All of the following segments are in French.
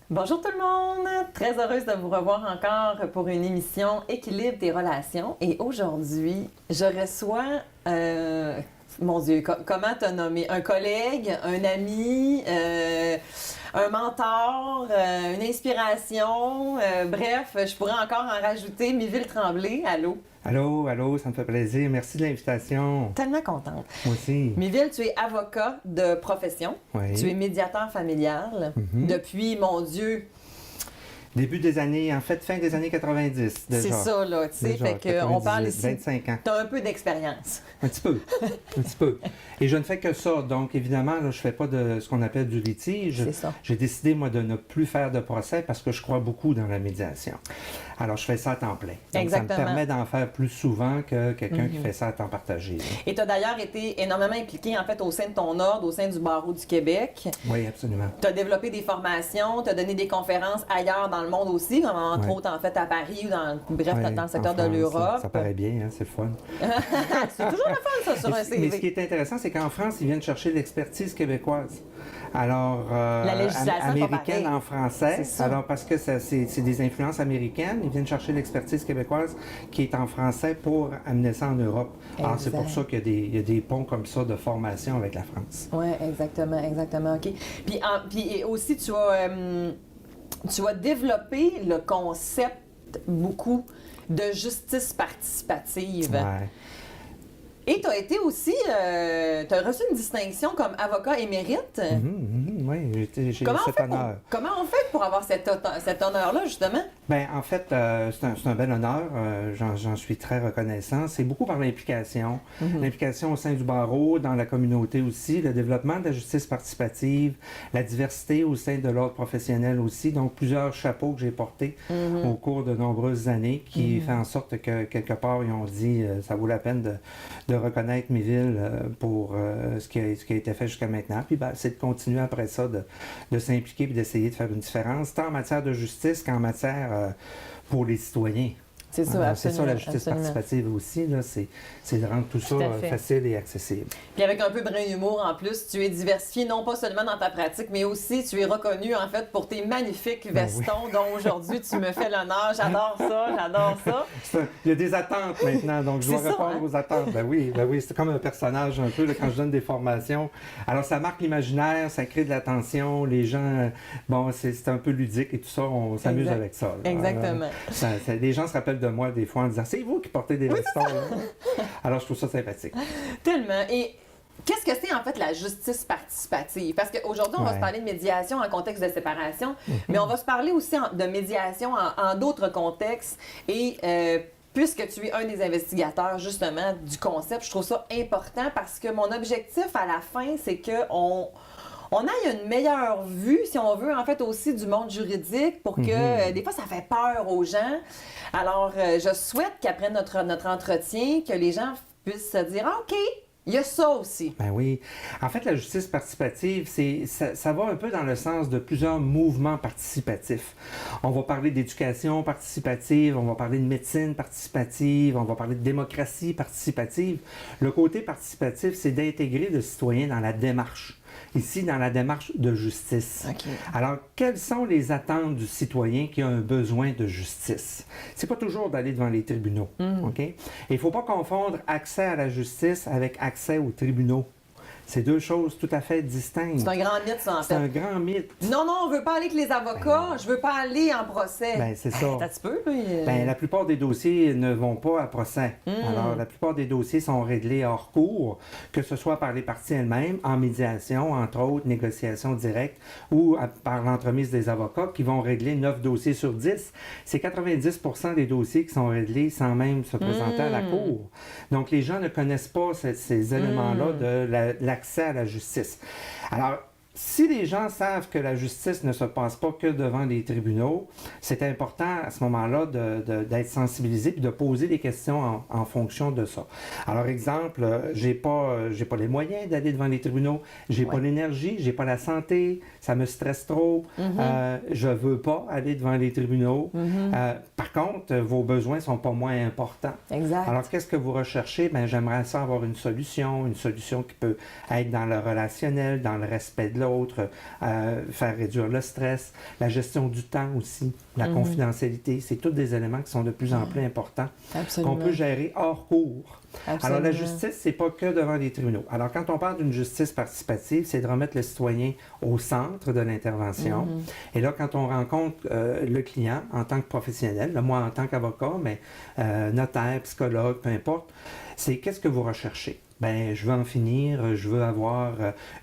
Bonjour tout le monde! Très heureuse de vous revoir encore pour une émission Équilibre des relations. Et aujourd'hui, je reçois, mon Dieu, comment t'as nommé? Un collègue, un ami, un mentor, une inspiration. Bref, je pourrais encore en rajouter. Miville Tremblay, allô? Allô, allô, ça me fait plaisir. Merci de l'invitation. Tellement contente. Moi aussi. Miville, tu es avocat de profession. Oui. Tu es médiateur familial depuis, mon Dieu, Début des années, en fait, fin des années 90 déjà. c'est ça, là, tu sais, Déjà, fait qu'on parle ici, 25 ans. tu as un peu d'expérience. Un petit peu, un petit peu. Et je ne fais que ça, donc évidemment, là, je ne fais pas de ce qu'on appelle du litige. C'est ça. J'ai décidé, moi, de ne plus faire de procès parce que je crois beaucoup dans la médiation. Alors, je fais ça à temps plein. Donc, Exactement. ça me permet d'en faire plus souvent que quelqu'un qui fait ça à temps partagé. Là. Et tu as d'ailleurs été énormément impliqué, en fait, au sein de ton ordre, au sein du barreau du Québec. Oui, absolument. Tu as développé des formations, tu as donné des conférences ailleurs dans le monde aussi, comme entre Ouais. autres, en fait, à Paris ou dans Ouais, le secteur en de France, l'Europe. Ça paraît bien, hein, c'est le fun. C'est toujours le fun, ça, sur un Mais CV. ce qui est intéressant, c'est qu'en France, ils viennent chercher l'expertise québécoise. Alors, La législation est pas américaine pareille. en français. C'est ça. Alors, parce que c'est des influences américaines, ils viennent chercher l'expertise québécoise qui est en français pour amener ça en Europe. Alors, c'est pour Exact. ça qu'il y a des ponts comme ça de formation avec la France. Oui, exactement, exactement, OK. Puis aussi, tu as développé le concept beaucoup de justice participative. Ouais. Et tu as été aussi, tu as reçu une distinction comme avocat émérite. Oui, j'ai Comment cet honneur. comment on fait pour avoir cet honneur-là, justement? Bien, en fait, c'est un bel honneur. J'en suis très reconnaissant. C'est beaucoup par l'implication. L'implication au sein du barreau, dans la communauté aussi, le développement de la justice participative, la diversité au sein de l'ordre professionnel aussi. Donc, plusieurs chapeaux que j'ai portés au cours de nombreuses années qui fait en sorte que, quelque part, ils ont dit ça vaut la peine de reconnaître Miville pour ce qui a été fait jusqu'à maintenant. Puis, ben, c'est de continuer après ça, de s'impliquer et d'essayer de faire une différence, tant en matière de justice qu'en matière pour les citoyens. C'est ça, Alors, absolument. c'est ça la justice absolument. participative aussi, là, c'est de rendre tout ça Tout à fait. facile et accessible. Puis avec un peu brin d'humour en plus, tu es diversifié non pas seulement dans ta pratique, mais aussi tu es reconnu en fait pour tes magnifiques Ben vestons dont aujourd'hui tu me fais l'honneur. J'adore ça, j'adore ça. Il y a des attentes maintenant, donc je dois C'est ça, répondre hein? aux attentes. Ben oui, c'est comme un personnage un peu là, quand je donne des formations. Alors ça marque l'imaginaire, ça crée de l'attention, les gens, bon, c'est un peu ludique et tout ça, on s'amuse Exact. avec ça. Là. Exactement. Les gens se rappellent de moi des fois en disant c'est vous qui portez des vestons. Là. Alors je trouve ça sympathique. Tellement. Et qu'est-ce que c'est en fait la justice participative? Parce qu'aujourd'hui, on va Ouais. se parler de médiation en contexte de séparation, mais on va se parler aussi de médiation en d'autres contextes. Et puisque tu es un des investigateurs justement du concept, je trouve ça important parce que mon objectif à la fin, c'est qu'on ait une meilleure vue, si on veut, en fait, aussi du monde juridique pour que, des fois, ça fait peur aux gens. Alors, je souhaite qu'après notre entretien, que les gens puissent se dire, ah, OK, il y a ça aussi. Ben oui. En fait, la justice participative, ça va un peu dans le sens de plusieurs mouvements participatifs. On va parler d'éducation participative, on va parler de médecine participative, on va parler de démocratie participative. Le côté participatif, c'est d'intégrer le citoyen dans la démarche. Ici, dans la démarche de justice. OK. Alors, quelles sont les attentes du citoyen qui a un besoin de justice? C'est pas toujours d'aller devant les tribunaux, OK? Et il ne faut pas confondre accès à la justice avec accès aux tribunaux. C'est deux choses tout à fait distinctes. C'est un grand mythe, ça, en C'est fait. un grand mythe. Non, on veut pas aller avec les avocats, je veux pas aller en procès. Ben, c'est ça. Attends un petit peu, puis, Ben, la plupart des dossiers ne vont pas à procès. Alors, la plupart des dossiers sont réglés hors cours, que ce soit par les parties elles-mêmes, en médiation, entre autres, négociation directe, ou par l'entremise des avocats qui vont régler 9 dossiers sur 10. C'est 90% des dossiers qui sont réglés sans même se présenter à la cour. Donc, les gens ne connaissent pas ces éléments-là de l'accès à la justice. Alors, si les gens savent que la justice ne se passe pas que devant les tribunaux, c'est important à ce moment-là d'être sensibilisé et de poser des questions en fonction de ça. Alors, exemple, j'ai pas les moyens d'aller devant les tribunaux, j'ai pas l'énergie, j'ai pas la santé, ça me stresse trop, je veux pas aller devant les tribunaux. Par contre, vos besoins sont pas moins importants. Exact. Alors, qu'est-ce que vous recherchez? Bien, j'aimerais ça avoir une solution qui peut être dans le relationnel, dans le respect de d'autres, faire réduire le stress, la gestion du temps aussi, la confidentialité. C'est tous des éléments qui sont de plus en plus importants qu'on peut gérer hors cours. Alors, la justice, c'est pas que devant les tribunaux. Alors, quand on parle d'une justice participative, c'est de remettre le citoyen au centre de l'intervention. Et là, quand on rencontre le client en tant que professionnel, là, moi en tant qu'avocat, mais notaire, psychologue, peu importe, c'est qu'est-ce que vous recherchez? Ben, je veux en finir, je veux avoir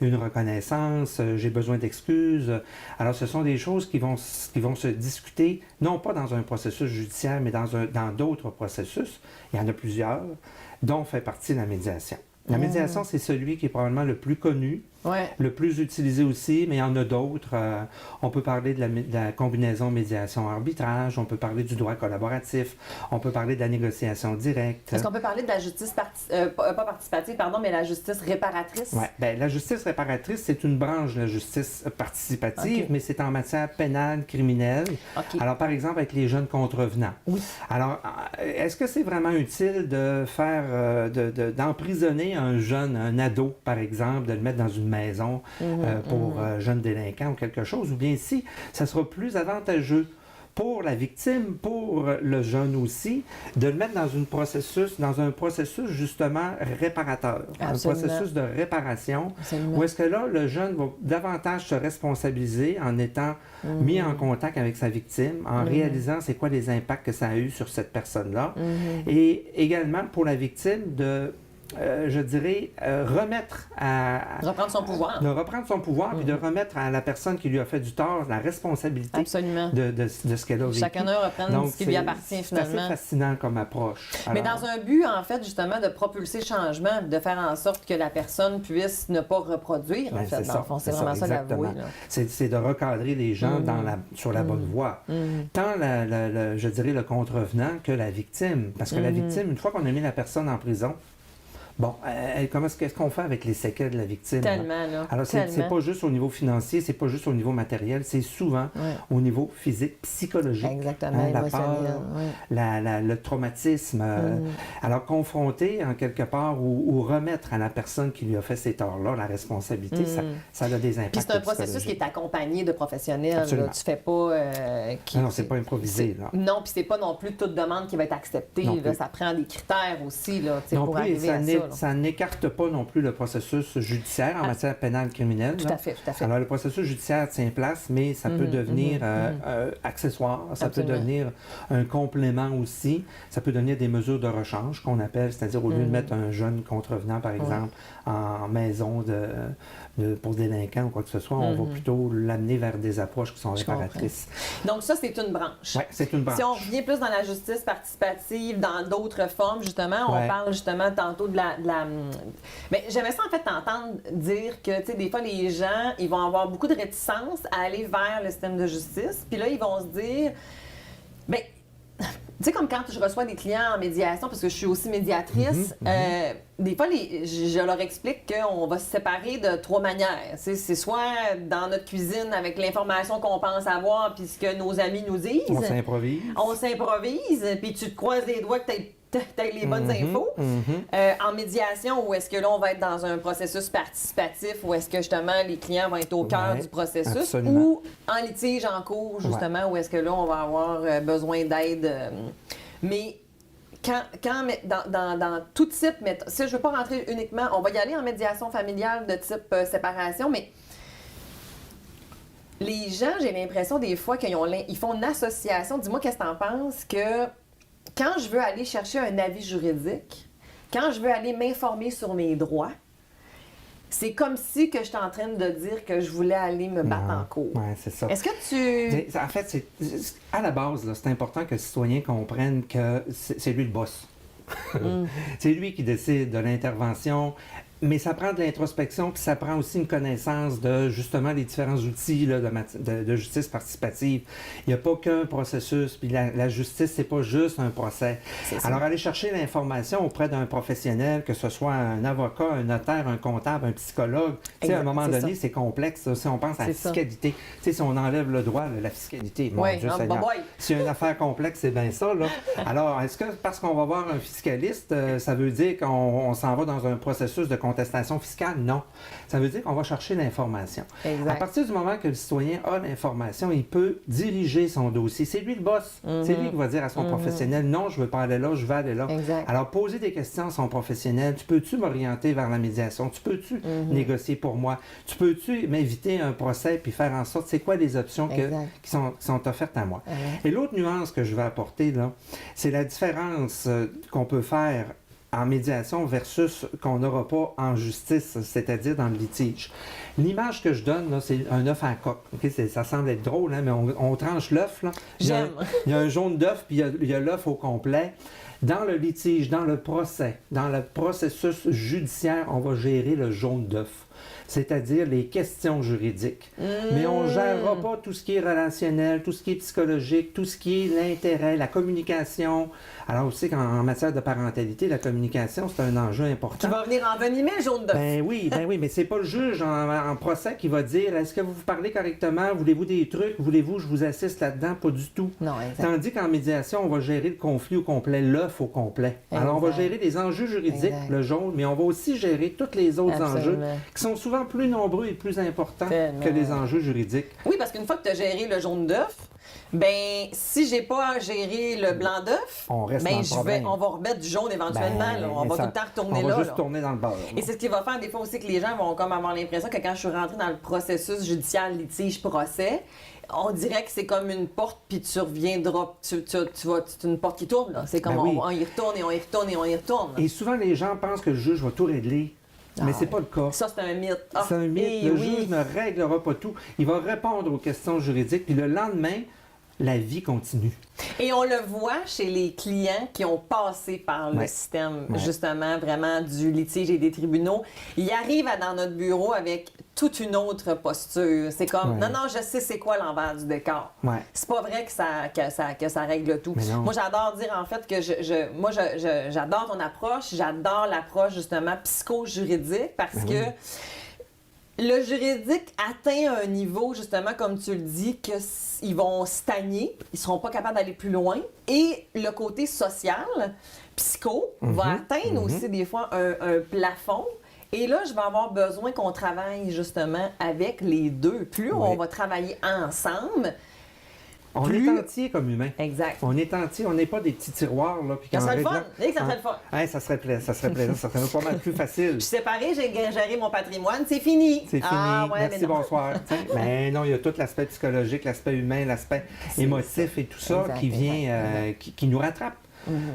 une reconnaissance, j'ai besoin d'excuses. Alors, ce sont des choses qui vont se discuter, non pas dans un processus judiciaire, mais dans d'autres processus. Il y en a plusieurs, dont fait partie la médiation. La médiation, c'est celui qui est probablement le plus connu, le plus utilisé aussi, mais il y en a d'autres. On peut parler de la combinaison médiation-arbitrage, on peut parler du droit collaboratif, on peut parler de la négociation directe. Est-ce qu'on peut parler de la justice, pas participative, pardon, mais la justice réparatrice? Oui, bien, la justice réparatrice, c'est une branche de la justice participative, mais c'est en matière pénale, criminelle. Alors, par exemple, avec les jeunes contrevenants. Oui. Alors, est-ce que c'est vraiment utile de faire, d'emprisonner un jeune, un ado, par exemple, de le mettre dans une maison pour jeunes délinquants ou quelque chose, ou bien si ça sera plus avantageux pour la victime, pour le jeune aussi, de le mettre dans un processus justement réparateur, un processus de réparation, où est-ce que là, le jeune va davantage se responsabiliser en étant mis en contact avec sa victime, en réalisant c'est quoi les impacts que ça a eu sur cette personne-là, et également pour la victime de je dirais, reprendre son pouvoir. De reprendre son pouvoir, puis de remettre à la personne qui lui a fait du tort la responsabilité de ce qu'elle a vécu. Chacun d'eux reprendre ce qui lui appartient finalement. C'est assez fascinant comme approche. Alors, mais dans un but, en fait, justement, de propulser le changement, de faire en sorte que la personne puisse ne pas reproduire, en fait. Dans le fond, c'est vraiment ça l'avouer. C'est de recadrer les gens sur la bonne voie. Tant, je dirais, le contrevenant que la victime. Parce que la victime, une fois qu'on a mis la personne en prison, bon, qu'est-ce qu'on fait avec les séquelles de la victime? Tellement, là. Alors, c'est pas juste au niveau financier, c'est pas juste au niveau matériel, c'est souvent au niveau physique, psychologique. Exactement, la peur, le traumatisme. Alors, confronter, en quelque part, ou remettre à la personne qui lui a fait ces torts-là la responsabilité, ça a des impacts. Puis c'est un processus qui est accompagné de professionnels. Là. Tu fais pas... non, c'est pas improvisé. Là. Non, puis c'est pas non plus toute demande qui va être acceptée. Là, ça prend des critères aussi là, pour arriver à ça. Ça n'écarte pas non plus le processus judiciaire en matière pénale criminelle. Tout à fait, tout à fait. Alors, le processus judiciaire tient place, mais ça peut devenir accessoire, ça peut devenir un complément aussi, ça peut devenir des mesures de rechange qu'on appelle, c'est-à-dire au lieu de mettre un jeune contrevenant, par exemple, en maison pour délinquants ou quoi que ce soit, on va plutôt l'amener vers des approches qui sont réparatrices. Donc ça, c'est une branche. Oui, c'est une branche. Si on revient plus dans la justice participative, dans d'autres formes, justement, on parle justement tantôt de la... Mais j'aimerais ça, en fait, t'entendre dire que, tu sais, des fois, les gens, ils vont avoir beaucoup de réticence à aller vers le système de justice. Puis là, ils vont se dire... Bien, tu sais, comme quand je reçois des clients en médiation, parce que je suis aussi médiatrice, des fois, je leur explique qu'on va se séparer de 3 manières. C'est soit dans notre cuisine avec l'information qu'on pense avoir puis ce que nos amis nous disent. On s'improvise. On s'improvise, puis tu te croises les doigts que t'as les bonnes infos. En médiation, où est-ce que là, on va être dans un processus participatif, où est-ce que justement les clients vont être au cœur du processus, absolument. ou en litige en cours, justement, où est-ce que là, on va avoir besoin d'aide. Mais dans tout type, mais si je ne veux pas rentrer uniquement, on va y aller en médiation familiale de type séparation, mais les gens, j'ai l'impression des fois qu'ils font une association. Dis-moi qu'est-ce que tu en penses, que quand je veux aller chercher un avis juridique, quand je veux aller m'informer sur mes droits, c'est comme si que j'étais en train de dire que je voulais aller me battre en cours. Oui, c'est ça. Est-ce que tu... En fait, à la base, là, c'est important que le citoyen comprenne que c'est lui le boss. C'est lui qui décide de l'intervention. Mais ça prend de l'introspection, puis ça prend aussi une connaissance de, justement, les différents outils là, de justice participative. Il n'y a pas qu'un processus, puis la justice, c'est pas juste un procès. Alors, aller chercher l'information auprès d'un professionnel, que ce soit un avocat, un notaire, un comptable, un psychologue, tu sais, à un moment donné, c'est complexe. Ça. Si on pense à la fiscalité, tu sais, si on enlève le droit, la fiscalité, mon Dieu Seigneur. Si une affaire complexe, c'est bien ça, là. Alors, est-ce que parce qu'on va voir un fiscaliste, ça veut dire qu'on s'en va dans un processus de contestation fiscale? Non. Ça veut dire qu'on va chercher l'information. Exact. À partir du moment que le citoyen a l'information, il peut diriger son dossier. C'est lui le boss. C'est lui qui va dire à son professionnel, non, je ne veux pas aller là, je vais aller là. Exact. Alors, poser des questions à son professionnel. Tu peux-tu m'orienter vers la médiation? Tu peux-tu négocier pour moi? Tu peux-tu m'inviter à un procès puis faire en sorte, c'est quoi les options qui sont offertes à moi? Et l'autre nuance que je vais apporter, là, c'est la différence qu'on peut faire en médiation versus qu'on n'aura pas en justice, c'est-à-dire dans le litige. L'image que je donne, là, c'est un œuf en coque. Okay? Ça semble être drôle, hein, mais on tranche l'œuf. Là. J'aime. Il y a un jaune d'œuf, puis il y a l'œuf au complet. Dans le litige, dans le procès, dans le processus judiciaire, on va gérer le jaune d'œuf, c'est-à-dire les questions juridiques. Mais on ne gérera pas tout ce qui est relationnel, tout ce qui est psychologique, tout ce qui est l'intérêt, la communication. Alors aussi qu'en matière de parentalité, la communication, c'est un enjeu important. Tu vas venir envenimer le jaune d'œuf. Ben oui, mais c'est pas le juge en procès qui va dire, est-ce que vous vous parlez correctement, voulez-vous des trucs, voulez-vous que je vous assiste là-dedans? Pas du tout. Non, exact. Tandis qu'en médiation, on va gérer le conflit au complet, l'œuf au complet. Alors, on va gérer les enjeux juridiques, le jaune, mais on va aussi gérer tous les autres enjeux qui sont souvent plus nombreux et plus importants que les enjeux juridiques. Oui, parce qu'une fois que tu as géré le jaune d'œuf, ben si j'ai pas à gérer le blanc d'œuf, on reste dans le problème. On va remettre du jaune éventuellement. Là. On va tout le temps retourner là. On va juste tourner dans le beurre. Et c'est ce qui va faire des fois aussi que les gens vont comme avoir l'impression que quand je suis rentrée dans le processus judiciaire, litige, procès, on dirait que c'est comme une porte, puis tu reviendras, c'est une porte qui tourne. C'est comme on y retourne et on y retourne et on y retourne. Et souvent, les gens pensent que le juge va tout régler. Mais c'est pas le cas. Ça, c'est un mythe. C'est un mythe. Le juge ne réglera pas tout. Il va répondre aux questions juridiques, puis le lendemain, la vie continue. Et on le voit chez les clients qui ont passé par le système, justement, vraiment, du litige et des tribunaux. Ils arrivent dans notre bureau avec toute une autre posture. C'est comme, non, je sais c'est quoi l'envers du décor. C'est pas vrai que ça règle tout. Moi, j'adore dire, en fait, que j'adore ton approche. J'adore l'approche, justement, psycho-juridique parce que le juridique atteint un niveau, justement, comme tu le dis, qu'ils vont stagner, ils ne seront pas capables d'aller plus loin. Et le côté social, psycho, va atteindre aussi des fois un plafond. Et là, je vais avoir besoin qu'on travaille justement avec les deux. Plus on va travailler ensemble, on est entier comme humain. Exact. On est entier, on n'est pas des petits tiroirs. Là, puis ça serait le fun. Ça serait le fun. Ça serait plaisant. Ça serait pas mal plus facile. Je suis séparée, j'ai géré mon patrimoine, c'est fini. C'est fini. Merci, bonsoir. Mais non, il y a tout l'aspect psychologique, l'aspect humain, l'aspect émotif et tout ça qui vient, qui nous rattrape.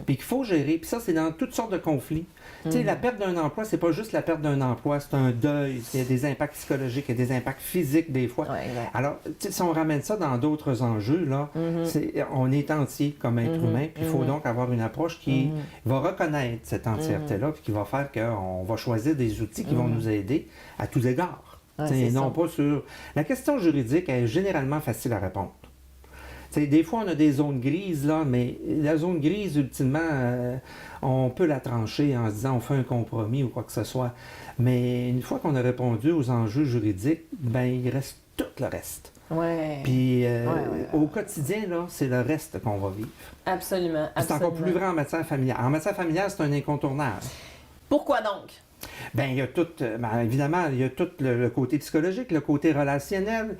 Puis qu'il faut gérer. Puis ça, c'est dans toutes sortes de conflits. Tu sais, la perte d'un emploi, c'est pas juste la perte d'un emploi, c'est un deuil. Il y a des impacts psychologiques, il y a des impacts physiques des fois. Alors, si on ramène ça dans d'autres enjeux, là, on est entier comme être humain, puis il faut donc avoir une approche qui va reconnaître cette entièreté-là, puis qui va faire qu'on va choisir des outils qui vont nous aider à tous égards. Non pas sur... La question juridique est généralement facile à répondre. T'sais, des fois, on a des zones grises, là, mais la zone grise, ultimement, on peut la trancher en se disant on fait un compromis ou quoi que ce soit. Mais une fois qu'on a répondu aux enjeux juridiques, ben il reste tout le reste. Puis au quotidien, là, c'est le reste qu'on va vivre. Absolument. C'est encore plus vrai en matière familiale. En matière familiale, c'est un incontournable. Pourquoi donc? Bien, il y a tout, évidemment, il y a tout le côté psychologique, le côté relationnel.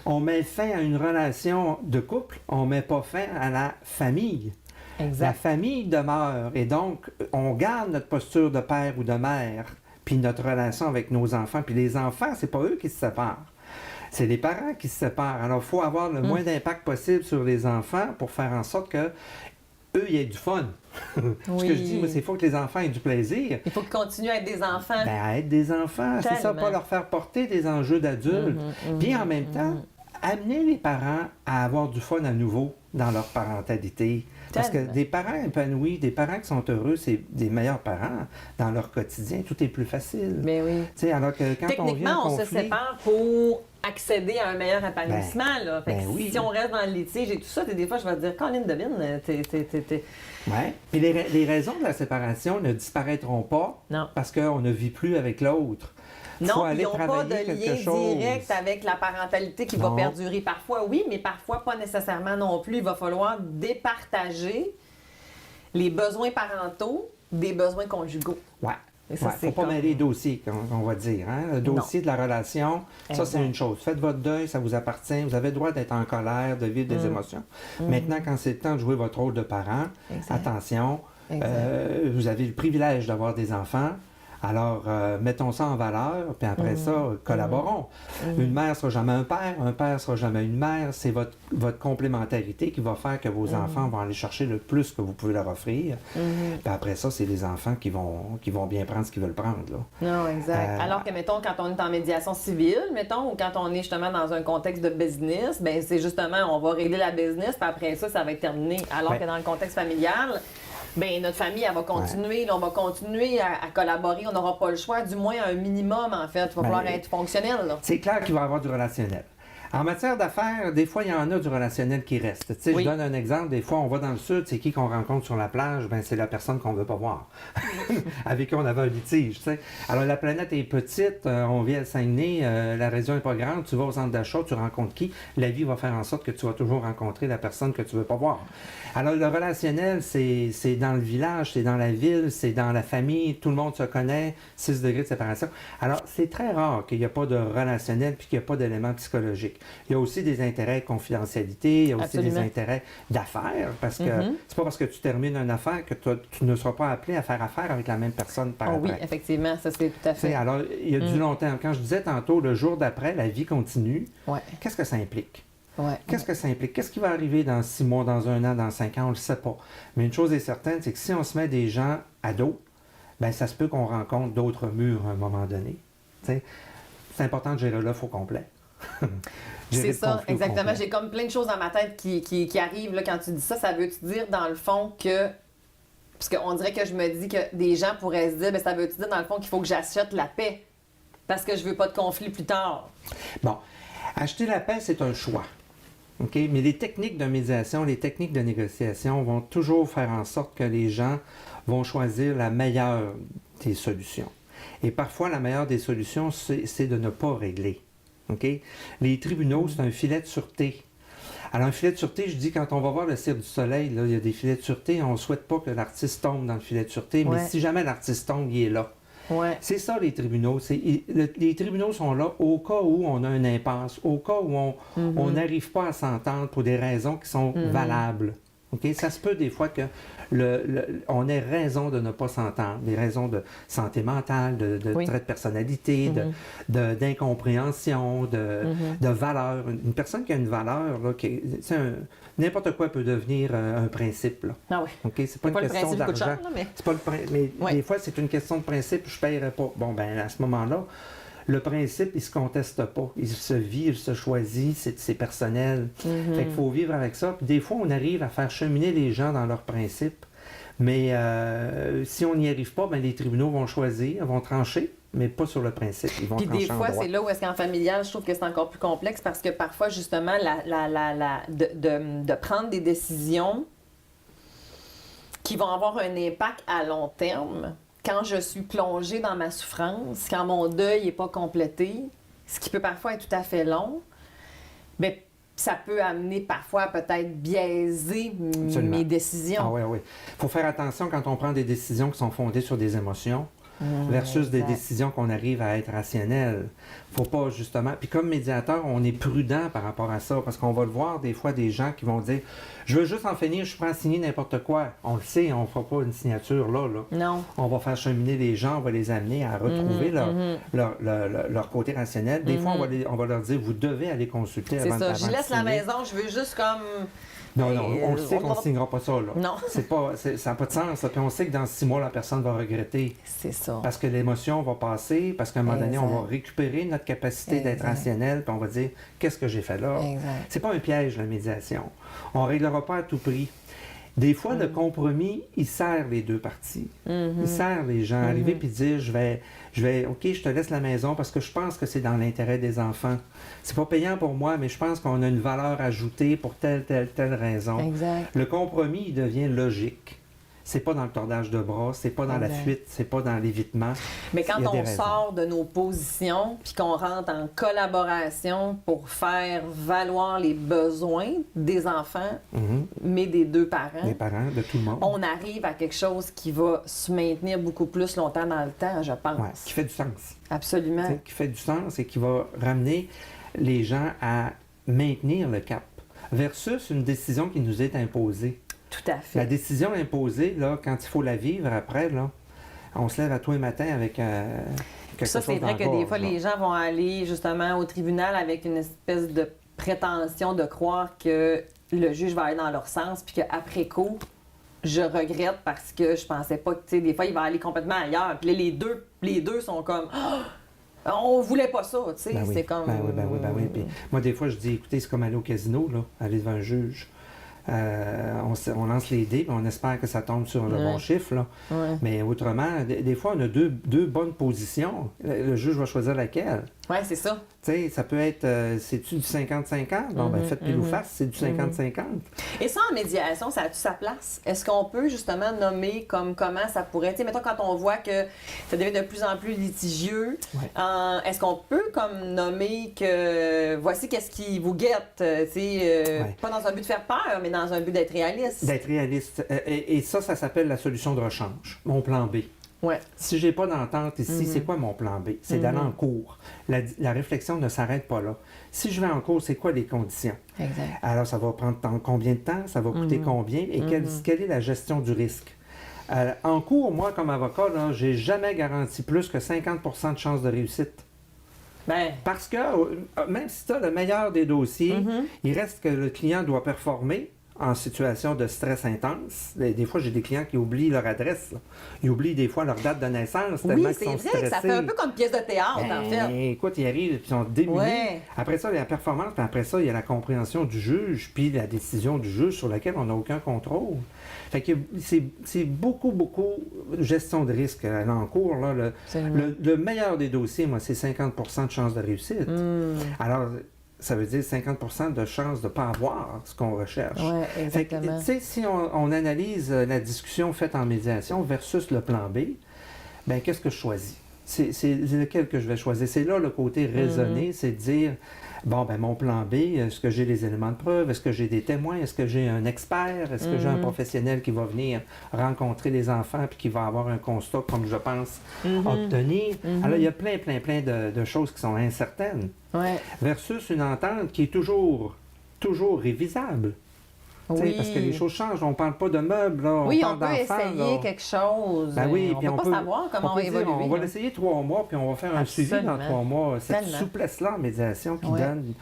On met fin à une relation de couple, on ne met pas fin à la famille. La famille demeure et donc on garde notre posture de père ou de mère, puis notre relation avec nos enfants. Puis les enfants, c'est pas eux qui se séparent. C'est les parents qui se séparent. Alors, il faut avoir le moins d'impact possible sur les enfants pour faire en sorte que eux, il y ait du fun. Ce que je dis, moi, c'est qu'il faut que les enfants aient du plaisir. Il faut qu'ils continuent à être des enfants. À être des enfants, c'est ça, pas leur faire porter des enjeux d'adultes. Puis en même temps, amener les parents à avoir du fun à nouveau dans leur parentalité. Parce que des parents épanouis, des parents qui sont heureux, c'est des meilleurs parents dans leur quotidien. Tout est plus facile. Mais oui. T'sais, alors que quand techniquement, on se sépare pour accéder à un meilleur épanouissement. Si on reste dans le litige et tout ça, des fois, je vais te dire, Colin Devine, Oui. Puis les raisons de la séparation ne disparaîtront pas parce qu'on ne vit plus avec l'autre. Non, ils n'ont pas de lien direct avec la parentalité qui va perdurer. Parfois, oui, mais parfois pas nécessairement non plus. Il va falloir départager les besoins parentaux des besoins conjugaux. Oui. Et ça, faut pas mêler les dossiers, on va dire. Hein? Le dossier de la relation, ça, c'est une chose. Faites votre deuil, ça vous appartient. Vous avez le droit d'être en colère, de vivre des émotions. Maintenant, quand c'est le temps de jouer votre rôle de parent, attention, vous avez le privilège d'avoir des enfants. Alors, mettons ça en valeur, puis après ça, collaborons. Une mère ne sera jamais un père ne sera jamais une mère. C'est votre complémentarité qui va faire que vos enfants vont aller chercher le plus que vous pouvez leur offrir. Puis après ça, c'est les enfants qui vont bien prendre ce qu'ils veulent prendre. Là. Non, exact. Alors que, mettons, quand on est en médiation civile, mettons, ou quand on est justement dans un contexte de business, bien, c'est justement, on va régler la business, puis après ça, ça va être terminé. Alors que dans le contexte familial, bien, notre famille, elle va continuer, là, on va continuer à collaborer, on n'aura pas le choix, du moins un minimum, en fait. Il va falloir être fonctionnel. Là. C'est clair qu'il va y avoir du relationnel. En matière d'affaires, des fois, il y en a du relationnel qui reste. Tu sais, je donne un exemple. Des fois, on va dans le sud, c'est qui qu'on rencontre sur la plage? Ben, c'est la personne qu'on ne veut pas voir, avec qui on avait un litige. Tu sais. Alors, la planète est petite, on vit à Saguenay, la région n'est pas grande, tu vas au centre d'achat, tu rencontres qui? La vie va faire en sorte que tu vas toujours rencontrer la personne que tu ne veux pas voir. Alors, le relationnel, c'est dans le village, c'est dans la ville, c'est dans la famille, tout le monde se connaît, 6 degrés de séparation. Alors, c'est très rare qu'il n'y ait pas de relationnel puis qu'il n'y ait pas d'éléments psychologiques. Il y a aussi des intérêts de confidentialité, il y a aussi des intérêts d'affaires, parce que c'est pas parce que tu termines une affaire que tu ne seras pas appelé à faire affaire avec la même personne par après. Oui, effectivement, ça c'est tout à fait. Alors, il y a du long terme. Quand je disais tantôt, le jour d'après, la vie continue, qu'est-ce que ça implique? Qu'est-ce que ça implique? Qu'est-ce qui va arriver dans 6 mois, dans 1 an, dans 5 ans? On ne le sait pas. Mais une chose est certaine, c'est que si on se met des gens à dos, bien, ça se peut qu'on rencontre d'autres murs à un moment donné. T'sais, c'est important de gérer l'offre au complet. C'est ça, exactement. J'ai comme plein de choses dans ma tête qui arrivent là, quand tu dis ça. Ça veut-tu dire, dans le fond, que... Parce qu'on dirait que je me dis que des gens pourraient se dire, bien, ça veut-tu dire, dans le fond, qu'il faut que j'achète la paix? Parce que je veux pas de conflit plus tard. Bon, acheter la paix, c'est un choix. OK? Mais les techniques de médiation, les techniques de négociation vont toujours faire en sorte que les gens vont choisir la meilleure des solutions. Et parfois, la meilleure des solutions, c'est de ne pas régler. OK? Les tribunaux, c'est un filet de sûreté. Alors, un filet de sûreté, je dis, quand on va voir le Cirque du Soleil, là, il y a des filets de sûreté, on ne souhaite pas que l'artiste tombe dans le filet de sûreté, mais si jamais l'artiste tombe, il est là. C'est ça, les tribunaux. Les tribunaux sont là au cas où on a une impasse, au cas où on n'arrive pas à s'entendre pour des raisons qui sont valables. Okay? Ça se peut des fois que on ait raison de ne pas s'entendre, des raisons de santé mentale, de trait de personnalité, d'incompréhension, de valeur. Une personne qui a une valeur, là, n'importe quoi peut devenir un principe. Là. Ah oui. Okay? C'est pas une question d'argent. C'est pas mais des fois, c'est une question de principe, je ne paierai pas. Bon, ben à ce moment-là, le principe, il ne se conteste pas. Il se vit, il se choisit, c'est personnel. Fait qu'il faut vivre avec ça. Puis des fois, on arrive à faire cheminer les gens dans leurs principes. Mais si on n'y arrive pas, bien, les tribunaux vont choisir, vont trancher, mais pas sur le principe. Ils vont Puis trancher des fois, c'est là où est-ce qu'en familial, je trouve que c'est encore plus complexe parce que parfois, justement, de prendre des décisions qui vont avoir un impact à long terme, quand je suis plongée dans ma souffrance, quand mon deuil n'est pas complété, ce qui peut parfois être tout à fait long, bien, ça peut amener parfois peut-être biaiser mes décisions. Ah oui, oui. Il faut faire attention quand on prend des décisions qui sont fondées sur des émotions versus des décisions qu'on arrive à être rationnelles. Faut pas justement... Puis comme médiateur, on est prudent par rapport à ça parce qu'on va le voir des fois des gens qui vont dire « Je veux juste en finir, je suis prêt à signer n'importe quoi. » On le sait, on ne fera pas une signature là. Non. On va faire cheminer les gens, on va les amener à retrouver leur côté rationnel. Des fois, on va leur dire « Vous devez aller consulter avant de signer. » C'est ça. Je laisse la maison, je veux juste comme... Non, on le sait qu'on ne signera pas ça. Là. Non. Ça n'a pas de sens. Puis on sait que dans 6 mois, la personne va regretter. C'est ça. Parce que l'émotion va passer, parce qu'à un moment donné, on va récupérer notre capacité d'être rationnel, puis on va dire qu'est-ce que j'ai fait là. C'est pas un piège, la médiation. On ne réglera pas à tout prix. Des fois, le compromis, il sert les deux parties. Il sert les gens. Arriver puis dire je vais, OK, je te laisse la maison parce que je pense que c'est dans l'intérêt des enfants. C'est pas payant pour moi, mais je pense qu'on a une valeur ajoutée pour telle raison. Exact. Le compromis, il devient logique. c'est pas dans le tordage de bras, c'est pas dans la fuite, c'est pas dans l'évitement. Mais quand on sort de nos positions, puis qu'on rentre en collaboration pour faire valoir les besoins des enfants, mais des deux parents. Des parents, de tout le monde. On arrive à quelque chose qui va se maintenir beaucoup plus longtemps dans le temps, je pense. Ouais, qui fait du sens. Absolument. Qui fait du sens et qui va ramener les gens à maintenir le cap versus une décision qui nous est imposée. Tout à fait. La décision imposée, là, quand il faut la vivre après, là, on se lève à tous les matins avec quelque chose. Ça, c'est vrai que des fois, les gens vont aller justement au tribunal avec une espèce de prétention de croire que le juge va aller dans leur sens, puis qu'après coup, je regrette parce que je pensais pas que, tu sais, des fois, il va aller complètement ailleurs. Puis là, les deux sont comme... Oh, on voulait pas ça, tu sais, Ben oui. c'est comme... Ben oui. Puis moi, des fois, je dis, écoutez, c'est comme aller au casino, là, aller devant un juge. On lance les dés, puis on espère que ça tombe sur le bon chiffre. Là. Ouais. Mais autrement, des fois, on a deux bonnes positions. Le juge va choisir laquelle. Oui, c'est ça. Tu sais, ça peut être, c'est-tu du 50-50? Bon, ben faites pile ou face, c'est du 50-50. Et ça, en médiation, ça a-tu sa place? Est-ce qu'on peut justement nommer comme comment ça pourrait... Tu sais, mettons, quand on voit que ça devient de plus en plus litigieux, est-ce qu'on peut comme nommer que voici qu'est-ce qui vous guette? Tu sais, pas dans un but de faire peur, mais dans un but d'être réaliste. D'être réaliste. Et ça s'appelle la solution de rechange, mon plan B. Ouais. Si j'ai pas d'entente ici, c'est quoi mon plan B? C'est d'aller en cours. La réflexion ne s'arrête pas là. Si je vais en cours, c'est quoi les conditions? Exact. Alors, ça va prendre combien de temps? Ça va coûter combien? Et quelle est la gestion du risque? En cours, moi, comme avocat, j'ai jamais garanti plus que 50% de chances de réussite. Ben. Parce que même si tu as le meilleur des dossiers, il reste que le client doit performer en situation de stress intense. Des fois, j'ai des clients qui oublient leur adresse. Là. Ils oublient des fois leur date de naissance tellement qu'ils sont stressés. Oui, c'est vrai que ça fait un peu comme pièce de théâtre, en fait. Écoute, ils arrivent et ils sont démunis. Ouais. Après ça, il y a la performance, puis après ça, il y a la compréhension du juge, puis la décision du juge sur laquelle on n'a aucun contrôle. Fait que c'est beaucoup de gestion de risque là, en cours. Là, le meilleur des dossiers, moi, c'est 50% de chance de réussite. Alors, ça veut dire 50% de chance de ne pas avoir ce qu'on recherche. Oui, exactement. Tu sais, si on analyse la discussion faite en médiation versus le plan B, bien, qu'est-ce que je choisis? C'est lequel que je vais choisir? C'est là le côté raisonné, c'est de dire, bon, ben mon plan B, est-ce que j'ai les éléments de preuve? Est-ce que j'ai des témoins? Est-ce que j'ai un expert? Est-ce que j'ai un professionnel qui va venir rencontrer les enfants puis qui va avoir un constat, comme je pense, obtenir? Alors, il y a plein de choses qui sont incertaines. Ouais. Versus une entente qui est toujours révisable. Oui. Parce que les choses changent. On ne parle pas de meubles, là. Oui, on on parle peut d'enfants, essayer là. quelque chose. Ben oui, on puis ne peut pas savoir comment on va évoluer. On va l'essayer 3 mois, puis on va faire un suivi dans 3 mois. Cette souplesse-là en médiation qui donne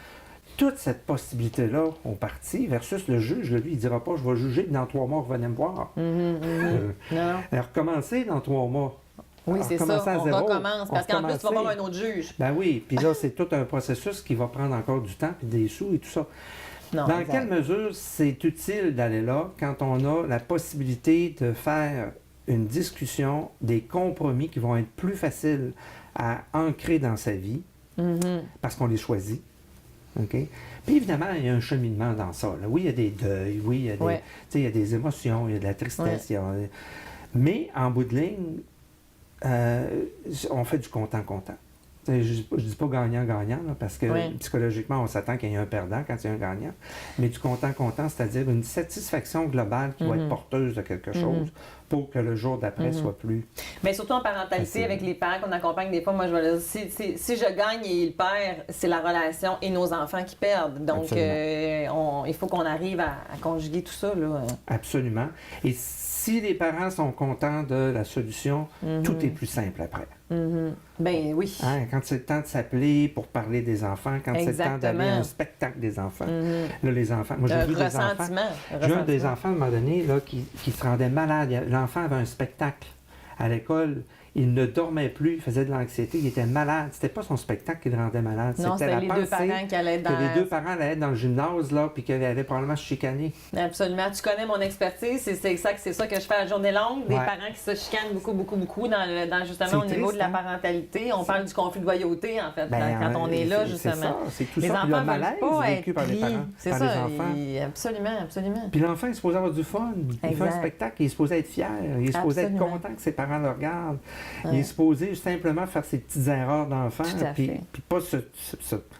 toute cette possibilité-là au parti versus le juge. Lui, il ne dira pas, je vais juger, puis dans 3 mois, revenez me voir. Non. Recommencer dans 3 mois. Oui, c'est ça. On recommence. Parce qu'en plus, tu vas voir un autre juge. Ben oui, puis là, c'est tout un processus qui va prendre encore du temps, puis des sous et tout ça. Non, dans exact. quelle mesure c'est utile d'aller là quand on a la possibilité de faire une discussion, des compromis qui vont être plus faciles à ancrer dans sa vie parce qu'on les choisit? OK? Puis évidemment, il y a un cheminement dans ça. Là. Oui, il y a des deuils, oui, il y a des, il y a des émotions, il y a de la tristesse. Mais en bout de ligne, on fait du content-content. Je ne dis pas gagnant-gagnant, parce que psychologiquement, on s'attend qu'il y ait un perdant quand il y a un gagnant. Mais du content-content, c'est-à-dire une satisfaction globale qui va être porteuse de quelque chose pour que le jour d'après soit plus... Mais surtout en parentalité, avec les parents qu'on accompagne, des fois, moi, je vais dire, si je gagne et il perd, c'est la relation et nos enfants qui perdent. Donc, il faut qu'on arrive à conjuguer tout ça. Là. Absolument. Et si les parents sont contents de la solution, tout est plus simple après. Ben oui. Hein, quand c'est le temps de s'appeler pour parler des enfants, quand c'est le temps d'aller à un spectacle des enfants. Là, les enfants... Moi, j'ai vu des enfants... J'ai eu des enfants, à un moment donné, là, qui se rendaient malades. L'enfant avait un spectacle à l'école. il ne dormait plus, il faisait de l'anxiété, il était malade. C'était pas son spectacle qui le rendait malade, Non, c'était c'était la les pensée deux parents qui allaient être dans... que les deux parents allaient être dans le gymnase, là, puis qu'ils avaient probablement chicané. Absolument. Tu connais mon expertise. C'est ça que je fais à la journée longue. Des Ouais. parents qui se chicanent beaucoup dans justement C'est au niveau triste, de la hein? parentalité. On parle du conflit de loyauté, en fait, Ben, quand on est là, c'est justement. ça, c'est tout Les ça. Puis enfants le malaise veulent pas vécu être par les pris. parents, C'est par ça. les enfants. Absolument. Puis l'enfant est supposé avoir du fun. Il fait un Exact. spectacle, il est supposé être fier, il est supposé être Absolument. content que ses parents le regardent. Il Ouais. est supposé simplement faire ses petites erreurs d'enfant, Tout à puis fait. pas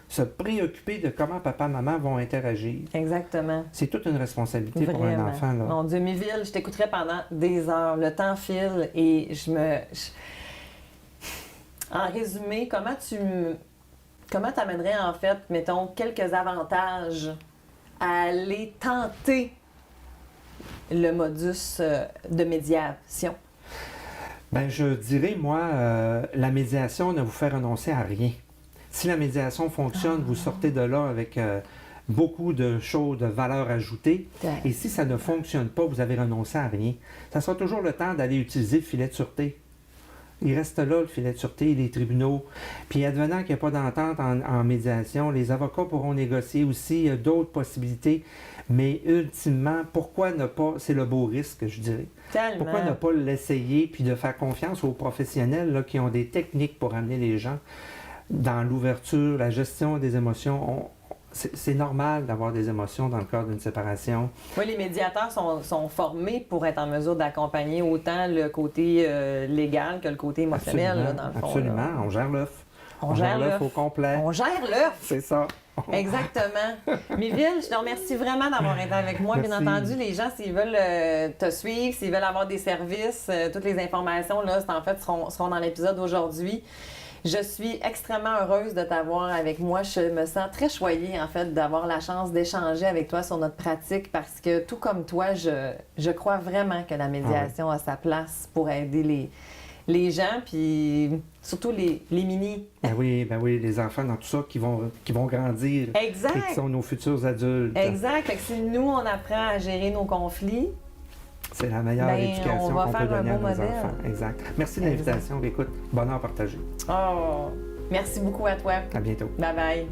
se préoccuper de comment papa et maman vont interagir. Exactement. C'est toute une responsabilité pour un Vraiment. enfant. Là. Mon Dieu, Miville, je t'écouterais pendant des heures. Le temps file et En résumé, comment t'amènerais en fait, mettons, quelques avantages à aller tenter le modus de médiation? Ben, je dirais, moi, la médiation ne vous fait renoncer à rien. Si la médiation fonctionne, vous sortez de là avec beaucoup de choses, de valeur ajoutée. Et si ça ne fonctionne pas, vous avez renoncé à rien. Ça sera toujours le temps d'aller utiliser le filet de sûreté. Il reste là, le filet de sûreté, les tribunaux. Puis advenant qu'il n'y a pas d'entente en médiation, les avocats pourront négocier aussi d'autres possibilités. Mais ultimement, pourquoi ne pas, c'est le beau risque, je dirais. Tellement. Pourquoi ne pas l'essayer puis de faire confiance aux professionnels là, qui ont des techniques pour amener les gens dans l'ouverture, la gestion des émotions. C'est normal d'avoir des émotions dans le cadre d'une séparation. Oui, les médiateurs sont formés pour être en mesure d'accompagner autant le côté légal que le côté émotionnel, là, dans le fond. Absolument, là. on gère l'œuf. On gère l'œuf au complet. On gère l'œuf! C'est ça. Exactement. Miville, je te remercie vraiment d'avoir été avec moi. Bien Merci. entendu, les gens, s'ils veulent te suivre, s'ils veulent avoir des services, toutes les informations, là, en fait, seront dans l'épisode d'aujourd'hui. Je suis extrêmement heureuse de t'avoir avec moi. Je me sens très choyée, en fait, d'avoir la chance d'échanger avec toi sur notre pratique parce que, tout comme toi, je crois vraiment que la médiation a sa place pour aider les gens, puis surtout les minis. Ben oui, les enfants dans tout ça qui vont grandir Exact. et qui sont nos futurs adultes. Exact. Fait que si nous, on apprend à gérer nos conflits, C'est la meilleure Ben, éducation on va qu'on peut faire un donner à beau nos modèle. enfants. Exact. Merci de l'invitation. Écoute, bonheur partagé. oh, merci beaucoup à toi. À bientôt. Bye bye.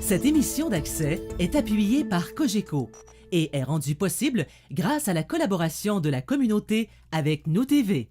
Cette émission d'Accès est appuyée par Cogeco et est rendue possible grâce à la collaboration de la communauté avec Nous TV.